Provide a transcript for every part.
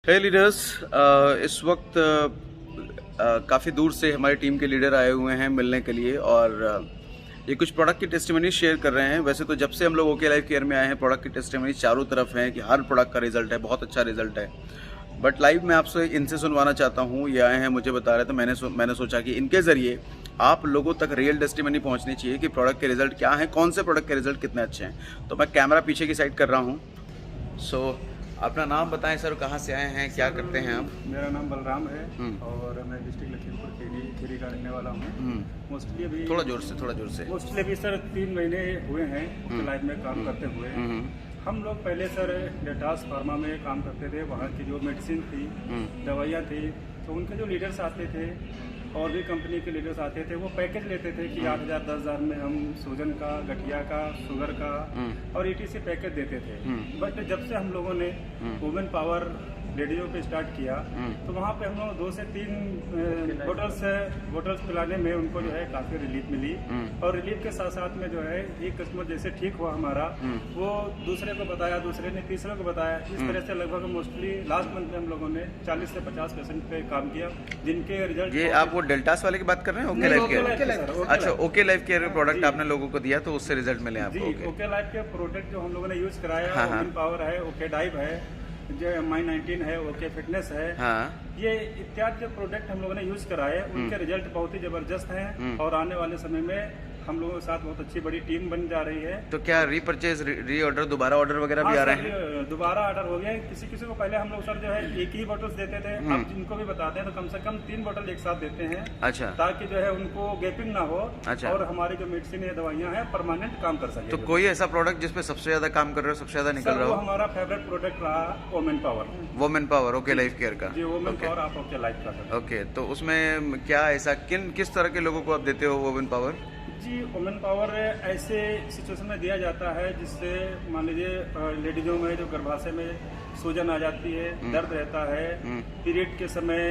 हे leaders, इस वक्त काफ़ी दूर से हमारी टीम के लीडर आए हुए हैं मिलने के लिए और ये कुछ प्रोडक्ट की टेस्टिमनी शेयर कर रहे हैं। वैसे तो जब से हम लोग ओके लाइफ केयर में आए हैं प्रोडक्ट की टेस्टिमनी चारों तरफ है कि हर प्रोडक्ट का रिजल्ट है, बहुत अच्छा रिजल्ट है। बट लाइव मैं आपसे इनसे सुनवाना चाहता हूँ, ये आए हैं मुझे बता रहे थे। मैंने सोचा कि इनके ज़रिए आप लोगों तक रियल टेस्टिमनी पहुँचनी चाहिए कि प्रोडक्ट के रिजल्ट क्या हैं, कौन से प्रोडक्ट के रिजल्ट कितने अच्छे हैं। तो मैं कैमरा पीछे की साइड कर रहा हूँ। सो अपना नाम बताएं सर, कहाँ से आए हैं, क्या करते हैं आप? मेरा नाम बलराम है और मैं डिस्ट्रिक्ट लखीमपुर खीरी का रहने वाला हूँ। मोस्टली अभी थोड़ा जोर से। मोस्टली अभी सर 3 महीने हुए हैं लाइफ में काम करते हुए। हम लोग पहले सर डेटास फार्मा में काम करते थे। वहाँ की जो मेडिसिन थी, दवाइयाँ थी, तो उनके जो लीडर्स आते थे और भी कंपनी के लीडर्स आते थे, वो पैकेज लेते थे कि 8,000 10,000 में हम सूजन का, गठिया का, शुगर का और ETC पैकेज देते थे। बट जब से हम लोगों ने वुमेन पावर रेडियो पे स्टार्ट किया तो वहाँ पे हम लोग 2 से 3 बोटल्स पिलाने में उनको जो है काफ़ी रिलीफ मिली। और रिलीफ के साथ साथ में जो है एक कस्टमर जैसे ठीक हुआ हमारा, वो दूसरे को बताया, दूसरे ने तीसरे को बताया। इस तरह से लगभग मोस्टली लास्ट मंथ में हम लोगों ने 40 से 50% पे काम किया, जिनके रिजल्ट। ये आप वो डेल्टास वाले की बात कर रहे हैं? Okay life care. अच्छा, ओके लाइफ केयर प्रोडक्ट आपने लोगों को दिया तो उससे रिजल्ट मिले आपको? ओके लाइफ के प्रोडक्ट जो हम लोगों ने यूज कराया, वुमेन पावर है, ओके डाइव है, जो माई 19 है, ओके फिटनेस है, ये इत्यादि जो प्रोडक्ट हम लोगों ने यूज कराए, उनके रिजल्ट बहुत ही जबरदस्त हैं। और आने वाले समय में हम लोगों के साथ बहुत अच्छी बड़ी टीम बन जा रही है। तो क्या रीपरचेज, रीऑर्डर, दोबारा ऑर्डर वगैरह भी आ रहे हैं? दोबारा ऑर्डर हो गया है। किसी को पहले हम लोग सर जो है एक ही बोतल देते थे, अब जिनको भी बताते हैं तो कम से कम 3 बोतल एक साथ देते हैं। अच्छा। ताकि जो है उनको गैपिंग ना हो। अच्छा। और हमारी जो मेडिसिन या दवाइयाँ हैं परमानेंट काम कर सके। तो कोई ऐसा प्रोडक्ट जिसपे सबसे ज्यादा काम कर रहे हो, सबसे ज्यादा निकल रहा हो? हमारा फेवरेट प्रोडक्ट रहा women power. Women power okay life care का? जी, वुमेन पावर आप ओके लाइफ का। ओके, तो उसमें क्या ऐसा किस तरह के लोगों को आप देते हो वुमेन पावर? जी, वुमेन पावर ऐसे सिचुएशन में दिया जाता है जिससे मान लीजिए लेडीजों में जो गर्भाशय में सूजन आ जाती है, दर्द रहता है, पीरियड के समय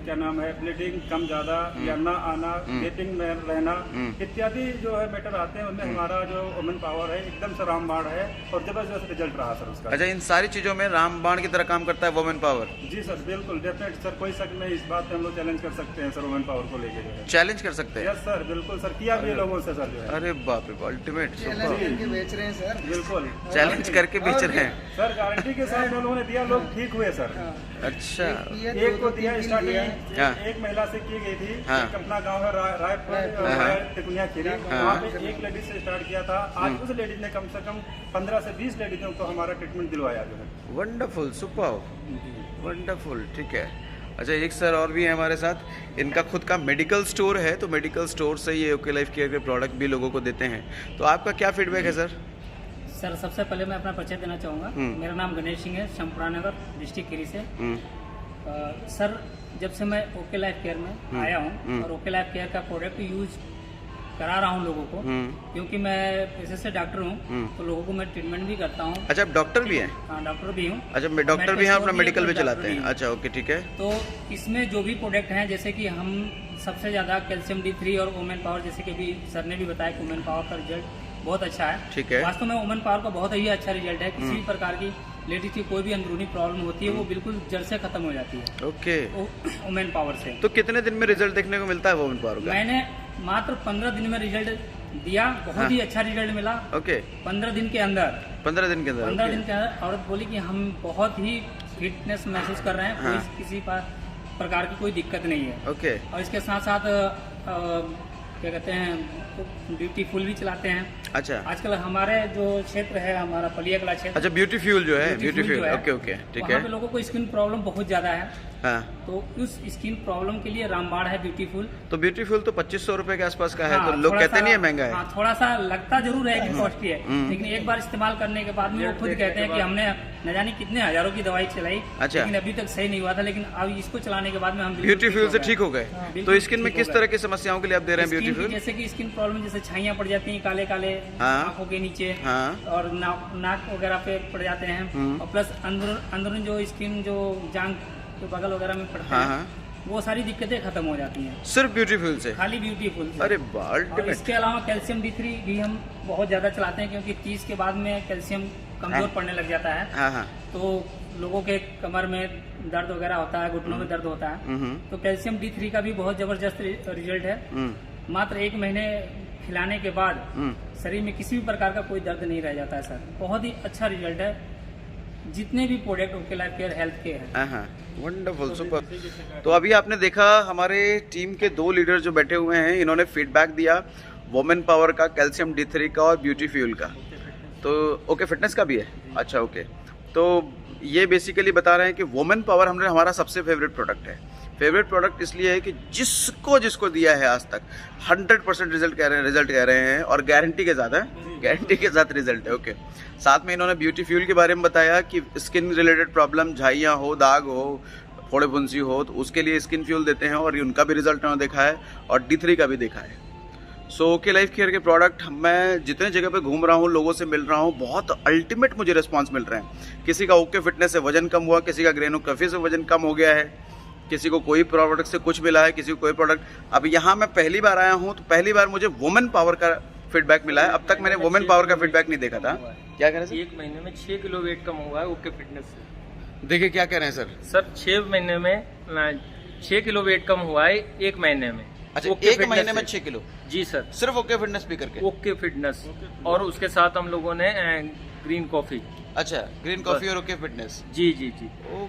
क्या नाम है, ब्लीडिंग कम ज्यादा या ना आना, गेटिंग में रहना इत्यादि जो है मैटर आते हैं, उनमें हमारा जो वुमेन पावर है एकदम से रामबाण है और जबरदस्त रिजल्ट रहा सर उसका। अच्छा, इन सारी चीजों में रामबाण की तरह काम करता है वुमेन पावर? जी सर, बिल्कुल डेफिनेट सर, कोई शक नहीं इस बात पे हम लोग चैलेंज कर सकते हैं सर, वुमेन पावर को लेके चैलेंज कर सकते हैं? यस सर, बिल्कुल सर, किया भी लोगों से सर जो है। अरे बाप रे, अल्टीमेट, बेच रहे हैं सर। बिल्कुल चैलेंज करके बेच रहे हैं सर, गारंटी के साथ लोगों ने दिया, लोग ठीक हुए सर। अच्छा, एक को दिया स्टार्टिंग, एक महिला से की गई थी। एक अपना गांव है रायपुर तिकुनिया खीरी, वहाँ पे एक लेडीज से स्टार्ट किया था। आज उस लेडीज ने कम से कम 15 से 20 लेडीजों को हमारा ट्रीटमेंट दिलवाया जो है। Wonderful, super wonderful. ठीक है। अच्छा, एक सर और भी है हमारे साथ, इनका खुद का मेडिकल स्टोर है, तो मेडिकल स्टोर से ये ओके लाइफ केयर के प्रोडक्ट भी लोगों को देते हैं। तो आपका क्या फीडबैक है सर? सर, सबसे पहले मैं अपना परिचय देना चाहूँगा। मेरा नाम गणेश सिंह है, शमपुरा नगर, डिस्ट्रिक्ट खीरी से। सर, जब से मैं ओके लाइफ केयर में आया हूँ और ओके लाइफ केयर का प्रोडक्ट यूज करा रहा हूँ लोगों को, क्योंकि मैं पेशे से डॉक्टर हूँ तो लोगों को मैं ट्रीटमेंट भी करता हूँ। अच्छा, आप डॉक्टर भी हैं? हाँ, डॉक्टर भी हूँ। अच्छा, डॉक्टर भी हैं, अपना मेडिकल भी चलाते हैं? अच्छा, ओके, ठीक है। तो इसमें जो भी प्रोडक्ट हैं, जैसे कि हम सबसे ज़्यादा कैल्शियम D3 और वुमेन पावर, जैसे कि अभी सर ने भी बताया कि वुमेन पावर का रिजल्ट बहुत अच्छा है। ठीक है। वास्तव में वुमेन पावर का बहुत ही अच्छा रिजल्ट है। किसी भी प्रकार की लेडीज की कोई भी अंदरूनी प्रॉब्लम होती है वो बिल्कुल जड़ से खत्म हो जाती है। ओके। वुमेन पावर से। तो कितने दिन में रिजल्ट देखने को मिलता है वुमेन पावर का? मैंने मात्र 15 दिन में रिजल्ट दिया, बहुत ही अच्छा रिजल्ट मिला। ओके। 15 दिन के अंदर 15 दिन के अंदर 15 दिन के अंदर औरत बोली कि हम बहुत ही फिटनेस महसूस कर रहे हैं, कोई किसी प्रकार की कोई दिक्कत नहीं है। ओके। और इसके साथ साथ क्या कहते हैं, ब्यूटीफुल भी चलाते हैं। अच्छा, आजकल हमारे जो क्षेत्र है, हमारा पलियाकला क्षेत्र। अच्छा, ब्यूटीफ्यूल जो है, ब्यूटीफ्यूल, ओके ओके, ठीक है। वहाँ पे लोगों को स्किन प्रॉब्लम बहुत ज्यादा है। हाँ। तो उस स्किन प्रॉब्लम के लिए रामबाण है ब्यूटीफुल। तो ब्यूटीफुल तो 2500 रुपए के आसपास का है। तो लोग कहते नहीं है महंगा है? हाँ, थोड़ा सा लगता जरूर है कि कॉस्टली है, लेकिन एक बार इस्तेमाल करने के बाद में वो खुद कहते हैं कि हमने न जाने कितने हजारों की दवाई चलाई, लेकिन अभी तक सही नहीं हुआ था, लेकिन अब इसको चलाने के बाद में हम ब्यूटीफ्यूल से ठीक हो गए। तो स्किन में किस तरह की समस्याओं के लिए आप दे रहे हैं ब्यूटीफ्यूल? जैसे कि स्किन प्रॉब्लम, जैसे छाइयाँ पड़ जाती हैं काले काले आंखों के नीचे, और नाक वगैरह पे पड़ जाते हैं, और प्लस अंदरून जो स्किन जो जांघ के बगल वगैरह में पड़ता है, वो सारी दिक्कतें खत्म हो जाती हैं सिर्फ ब्यूटीफुल से? खाली ब्यूटीफुल से। अरे और इसके अलावा कैल्शियम D3 भी हम बहुत ज्यादा चलाते हैं, क्योंकि 30 के बाद में कैल्शियम कमजोर पड़ने लग जाता है। तो लोगों के कमर में दर्द वगैरह होता है, घुटनों में दर्द होता है, तो कैल्शियम D3 का भी बहुत जबरदस्त रिजल्ट है। मात्र 1 महीने खिलाने के बाद शरीर में किसी भी प्रकार का कोई दर्द नहीं रह जाता है सर। बहुत ही अच्छा रिजल्ट है जितने भी product okay life care health के हैं। Wonderful, super. तो अभी आपने देखा हमारे टीम के 2 लीडर जो बैठे हुए हैं, इन्होंने फीडबैक दिया वुमेन पावर का, कैल्शियम D3 का और ब्यूटी फ्यूल का। तो ओके फिटनेस का भी है, अच्छा ओके। तो ये बेसिकली बता रहे हैं कि वुमेन पावर हमारा सबसे फेवरेट प्रोडक्ट है। फेवरेट प्रोडक्ट इसलिए है कि जिसको दिया है आज तक 100% रिजल्ट कह रहे हैं और गारंटी के साथ रिजल्ट है। ओके, साथ में इन्होंने ब्यूटी फ्यूल के बारे में बताया कि स्किन रिलेटेड प्रॉब्लम, झाइयाँ हो, दाग हो, फोड़े फुंसी हो, तो उसके लिए स्किन फ्यूल देते हैं और उनका भी रिजल्ट उन्होंने देखा है और D3 का भी देखा है। सो ओके लाइफ केयर के प्रोडक्ट मैं जितने जगह पे घूम रहा हूँ, लोगों से मिल रहा हूँ, बहुत अल्टीमेट मुझे रिस्पांस मिल रहे हैं। किसी का ओके फिटनेस से वजन कम हुआ, किसी का ग्रेनोकफी से वजन कम हो गया है, किसी को कोई प्रोडक्ट से कुछ मिला है, किसी को कोई प्रोडक्ट। अब यहाँ मैं पहली बार आया हूँ तो पहली बार मुझे वुमेन पावर का फीडबैक मिला है। अब तक मैंने वुमेन पावर का फीडबैक नहीं देखा था। क्या कह रहे हैं? 1 महीने में 6 किलो वेट कम हुआ है ओके फिटनेस से। देखिए क्या कह रहे हैं सर 6 महीने में 6 किलो वेट कम हुआ है 1 महीने में। अच्छा, ओके 1 महीने में 6 किलो? जी सर, सिर्फ ओके फिटनेस पी करके? ओके फिटनेस, और उसके साथ हम लोगों ने ग्रीन कॉफी। अच्छा, ग्रीन कॉफी और ओके फिटनेस। जी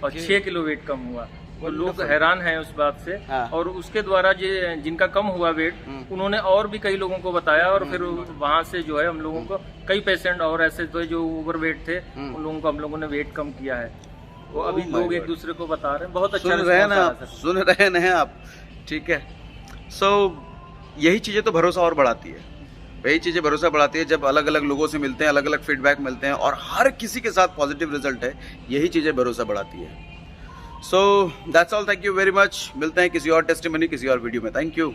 और 6 किलो वेट कम हुआ। वो लोग हैरान हैं उस बात से। हाँ। और उसके द्वारा जिनका कम हुआ वेट, उन्होंने और भी कई लोगों को बताया और फिर वहाँ से जो है हम लोगों को कई पेशेंट और ऐसे थे जो ओवर वेट थे, उन लोगों को हम लोगों ने वेट कम किया है। वो अभी लोग एक दूसरे को बता रहे हैं। बहुत अच्छा सुन रहे हैं आप, ठीक है। सो यही चीज़ें तो भरोसा और बढ़ाती है, वही चीज़ें भरोसा बढ़ाती है जब अलग अलग लोगों से मिलते हैं, अलग अलग फीडबैक मिलते हैं और हर किसी के साथ पॉजिटिव रिजल्ट है, यही चीज़ें भरोसा बढ़ाती है। So that's all, thank you very much. मिलते हैं किसी और टेस्टिमनी, किसी और वीडियो में। Thank you.